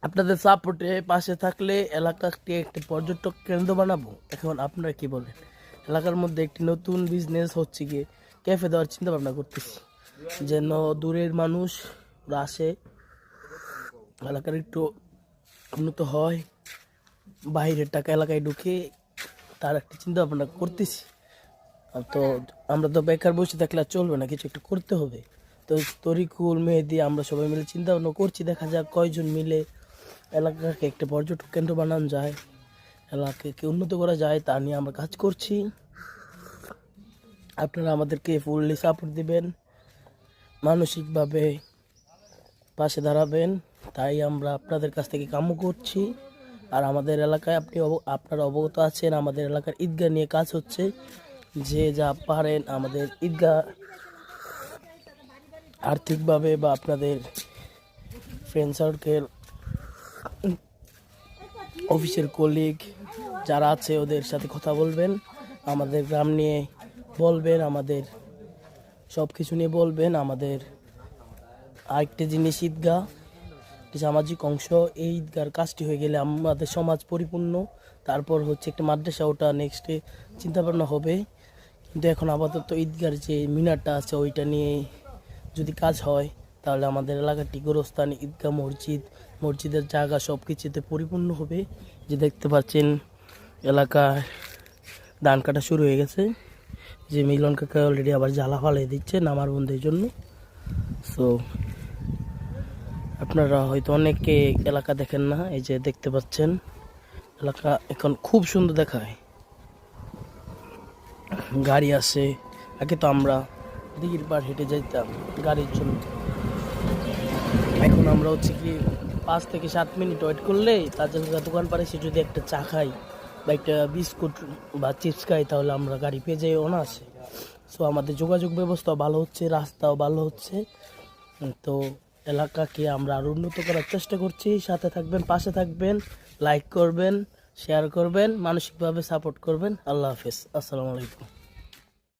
আপনাদের সাপোর্টে পাশে থাকলে এলাকাকে একটি পর্যটক কেন্দ্র বানাবো। এখন আপনারা কি বলেন? এলাকার মধ্যে একটি নতুন বিজনেস হচ্ছে গিয়ে ক্যাফে দেওয়ার চিন্তা ভাবনা করতেছি, যেন দূরের মানুষরা আসে, এলাকার একটু উন্নত হয়, বাইরের টাকা এলাকায় ঢুকে তার একটা চিন্তা ভাবনা করতেছি। তো আমরা তো বেকার বসে থাকলে আর চলবে না, কিছু একটা করতে হবে। তো তরিকুল মেহেদি আমরা সবাই মিলে চিন্তা ভাবনা করছি, দেখা যাক কয়জন মিলে এলাকাকে একটা পর্যটক কেন্দ্র বানানো যায়, এলাকাকে উন্নত করা যায়, তা নিয়ে আমরা কাজ করছি। আপনারা আমাদেরকে ফুললি সাপোর্ট দিবেন, মানসিকভাবে পাশে দাঁড়াবেন, তাই আমরা আপনাদের কাছ থেকে কাম্য করছি। আর আমাদের এলাকায় আপনারা অবগত আছেন, আমাদের এলাকার ঈদগাহ নিয়ে কাজ হচ্ছে। যে যা পারেন আমাদের ঈদগাহ আর্থিকভাবে বা আপনাদের ফ্রেন্ড সার্কেল, অফিসের কলিগ যারা আছে ওদের সাথে কথা বলবেন, আমাদের গ্রাম নিয়ে বলবেন, আমাদের সব কিছু নিয়ে বলবেন। আমাদের আরেকটা জিনিস ঈদগাহ একটি সামাজিক অংশ, এই ঈদগার কাজটি হয়ে গেলে আমাদের সমাজ পরিপূর্ণ। তারপর হচ্ছে একটা মাদ্রাসা, ওটা নেক্সটে চিন্তাভাবনা হবে। কিন্তু এখন আপাতত ঈদগার যে মিনারটা আছে ওইটা নিয়ে যদি কাজ হয় তাহলে আমাদের এলাকাটি গোরস্থান, ঈদগাহ, মসজিদের জায়গা সব কিছুতে পরিপূর্ণ হবে। যে দেখতে পাচ্ছেন এলাকায় ধান কাটা শুরু হয়ে গেছে, যে মিলন কাকা অলরেডি আবার জ্বালা ফালাই দিচ্ছে নামার বন্ধের জন্য। সো আপনারা হয়তো অনেকে এলাকা দেখেন না, এই যে দেখতে পাচ্ছেন এলাকা এখন খুব সুন্দর দেখায়, গাড়ি আসে। আগে তো আমরা দিঘির পাড় হেঁটে যাইতাম গাড়ির জন্য, এখন আমরা হচ্ছে কি 5 থেকে 7 মিনিট ওয়েট করলে তার জন্য দোকান পারে সে যদি একটা চা খাই বা একটা বিস্কুট বা চিপস খাই তাহলে আমরা গাড়ি পেয়ে যাই অনায়াসে। সো আমাদের যোগাযোগ ব্যবস্থাও ভালো হচ্ছে, রাস্তাও ভালো হচ্ছে। তো এলাকাকে আমরা আরও উন্নত করার চেষ্টা করছি। সাথে থাকবেন, পাশে থাকবেন, লাইক করবেন, শেয়ার করবেন, মানসিকভাবে সাপোর্ট করবেন। আল্লাহ হাফেজ, আসসালামু আলাইকুম।